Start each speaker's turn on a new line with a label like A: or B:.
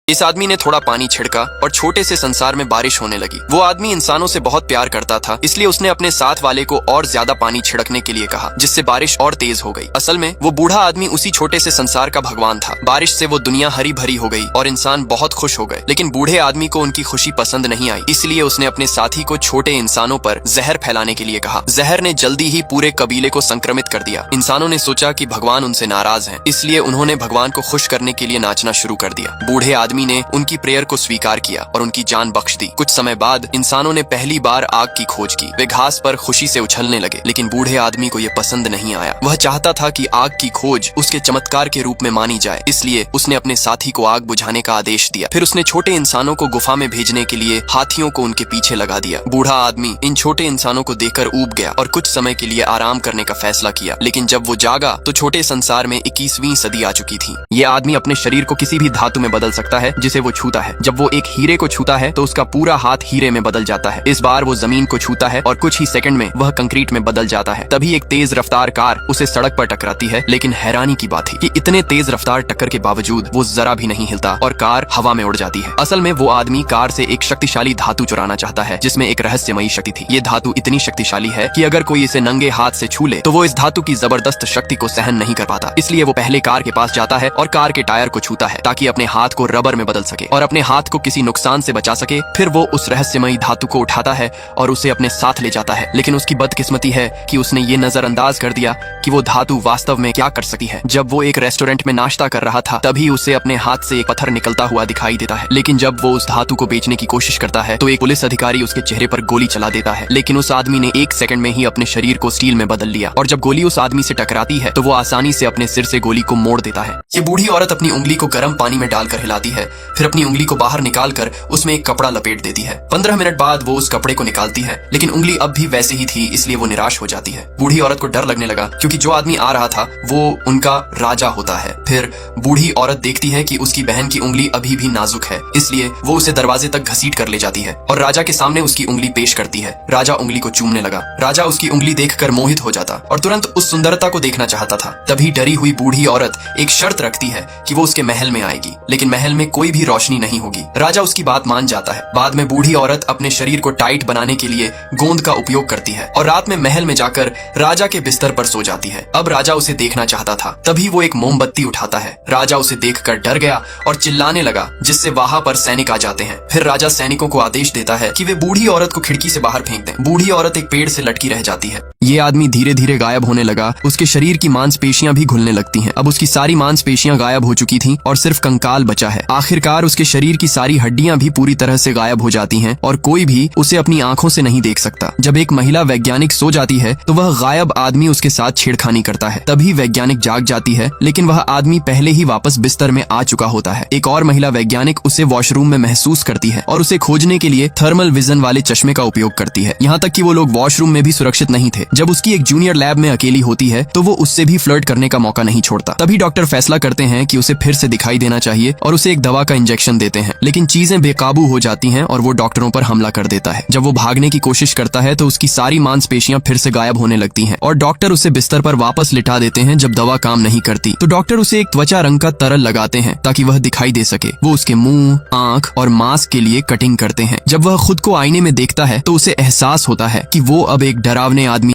A: इस आदमी ने थोड़ा पानी छिड़का और छोटे से संसार में बारिश होने लगी। वो आदमी इंसानों से बहुत प्यार करता था, इसलिए उसने अपने साथ वाले को और ज्यादा पानी छिड़कने के लिए कहा, जिससे बारिश और तेज हो गई। असल में वो बूढ़ा आदमी उसी छोटे से संसार का भगवान था। बारिश से वो दुनिया हरी भरी हो गई और इंसान बहुत खुश हो गए। लेकिन बूढ़े आदमी को उनकी खुशी पसंद नहीं आई, इसलिए उसने अपने साथी को छोटे इंसानों पर जहर फैलाने के लिए कहा। जहर ने जल्दी ही पूरे कबीले को संक्रमित कर दिया। इंसानों ने सोचा कि भगवान उनसे नाराज हैं, इसलिए उन्होंने भगवान को खुश करने के लिए नाचना शुरू कर दिया। बूढ़े आदमी ने उनकी प्रेयर को स्वीकार किया और उनकी जान बख्श दी। कुछ समय बाद इंसानों ने पहली बार आग की खोज की। वे घास पर खुशी से उछलने लगे, लेकिन बूढ़े आदमी को यह पसंद नहीं आया। वह चाहता था कि आग की खोज उसके चमत्कार के रूप में मानी जाए, इसलिए उसने अपने साथी को आग बुझाने का आदेश दिया। फिर उसने छोटे इंसानों को गुफा में भेजने के लिए हाथियों को उनके पीछे लगा दिया। बूढ़ा आदमी इन छोटे इंसानों को देखकर ऊब गया और कुछ समय के लिए आराम करने का फैसला किया। लेकिन जब वो जागा तो छोटे संसार में 21वीं सदी आ चुकी थी। ये आदमी अपने शरीर को किसी भी धातु में बदल सकता है जिसे वो छूता है। जब वो एक हीरे को छूता है तो उसका पूरा हाथ हीरे में बदल जाता है। इस बार वो जमीन को छूता है और कुछ ही सेकंड में वह कंक्रीट में बदल जाता है। तभी एक तेज रफ्तार कार उसे सड़क पर टकराती है। लेकिन हैरानी की बात है कि इतने तेज रफ्तार टक्कर के बावजूद वो जरा भी नहीं हिलता और कार हवा में उड़ जाती है। असल में वो आदमी कार से एक शक्तिशाली धातु चुराना चाहता है, जिसमें एक रहस्यमयी शक्ति थी। ये धातु इतनी शक्तिशाली है कि अगर कोई इसे नंगे हाथ से छू ले तो वो इस धातु की जबरदस्त शक्ति को सहन नहीं कर पाता। इसलिए वो पहले कार के पास जाता है और कार के टायर को छूता है ताकि अपने हाथ को रबर में बदल सके और अपने हाथ को किसी नुकसान से बचा सके। फिर वो उस रहस्यमयी धातु को उठाता है और उसे अपने साथ ले जाता है। लेकिन उसकी बदकिस्मती है कि उसने ये नजरअंदाज कर दिया कि वो धातु वास्तव में क्या कर सकती है। जब वो एक रेस्टोरेंट में नाश्ता कर रहा था तभी उसे अपने हाथ से एक पत्थर निकलता हुआ दिखाई देता है। लेकिन जब वो उस धातु को बेचने की कोशिश करता है तो एक पुलिस अधिकारी उसके चेहरे पर गोली चला देता है। लेकिन उस आदमी ने 1 सेकंड में ही अपने शरीर को स्टील में बदल लिया और जब गोली उस आदमी से टकराती है तो वो आसानी से अपने सिर से गोली को मोड़ देता है। ये बूढ़ी औरत अपनी उंगली को गर्म पानी में डालकर हिलाती है, फिर अपनी उंगली को बाहर निकालकर उसमें एक कपड़ा लपेट देती है। 15 मिनट बाद वो उस कपड़े को निकालती है, लेकिन उंगली अब भी वैसे ही थी, इसलिए वो निराश हो जाती है। बूढ़ी औरत को डर लगने लगा क्योंकि जो आदमी आ रहा था वो उनका राजा होता है। फिर बूढ़ी औरत देखती है कि उसकी बहन की उंगली अभी भी नाजुक है, इसलिए वो उसे दरवाजे तक घसीट कर ले जाती है और राजा के सामने उसकी उंगली पेश करती है। राजा उंगली को चूमने लगा। राजा उसकी उंगली देखकर मोहित हो जाता और तुरंत उस सुंदरता को देखना चाहता था। तभी डरी हुई बूढ़ी औरत एक शर्त रखती है कि वो उसके महल में आएगी, लेकिन महल में कोई भी रोशनी नहीं होगी। राजा उसकी बात मान जाता है। बाद में बूढ़ी औरत अपने शरीर को टाइट बनाने के लिए गोंद का उपयोग करती है और रात में महल में जाकर राजा के बिस्तर पर सो जाती है। अब राजा उसे देखना चाहता था, तभी वो एक मोमबत्ती उठाता है। राजा उसे देखकर डर गया और चिल्लाने लगा, जिससे वहां पर सैनिक आ जाते हैं। फिर राजा सैनिकों को आदेश देता है कि वे बूढ़ी औरत को खिड़की से बाहर फेंक दें। बूढ़ी औरत एक पेड़ से लटकी रह जाती है। ये आदमी धीरे धीरे गायब होने लगा। उसके शरीर की मांसपेशियां भी घुलने लगती हैं। अब उसकी सारी मांसपेशियां गायब हो चुकी थीं और सिर्फ कंकाल बचा है। आखिरकार उसके शरीर की सारी हड्डियां भी पूरी तरह से गायब हो जाती हैं और कोई भी उसे अपनी आंखों से नहीं देख सकता। जब एक महिला वैज्ञानिक सो जाती है तो वह गायब आदमी उसके साथ छेड़खानी करता है। तभी वैज्ञानिक जाग जाती है, लेकिन वह आदमी पहले ही वापस बिस्तर में आ चुका होता है। एक और महिला वैज्ञानिक उसे वॉशरूम में महसूस करती है और उसे खोजने के लिए थर्मल विजन वाले चश्मे का उपयोग करती है। यहाँ तक कि वो लोग वॉशरूम में भी सुरक्षित नहीं थे। जब उसकी एक जूनियर लैब में अकेली होती है तो वो उससे भी फ्लर्ट करने का मौका नहीं छोड़ता। तभी डॉक्टर फैसला करते हैं कि उसे फिर से दिखाई देना चाहिए और उसे एक दवा का इंजेक्शन देते हैं। लेकिन चीजें बेकाबू हो जाती हैं और वो डॉक्टरों पर हमला कर देता है। जब वो भागने की कोशिश करता है तो उसकी सारी मांसपेशियां फिर से गायब होने लगती हैं और डॉक्टर उसे बिस्तर पर वापस लिटा देते हैं। जब दवा काम नहीं करती तो डॉक्टर उसे एक त्वचा रंग का तरल लगाते हैं ताकि वह दिखाई दे सके। वो उसके मुंह, आंख और मांस के लिए कटिंग करते हैं। जब वह खुद को आईने में देखता है तो उसे एहसास होता है कि वो अब एक डरावने आदमी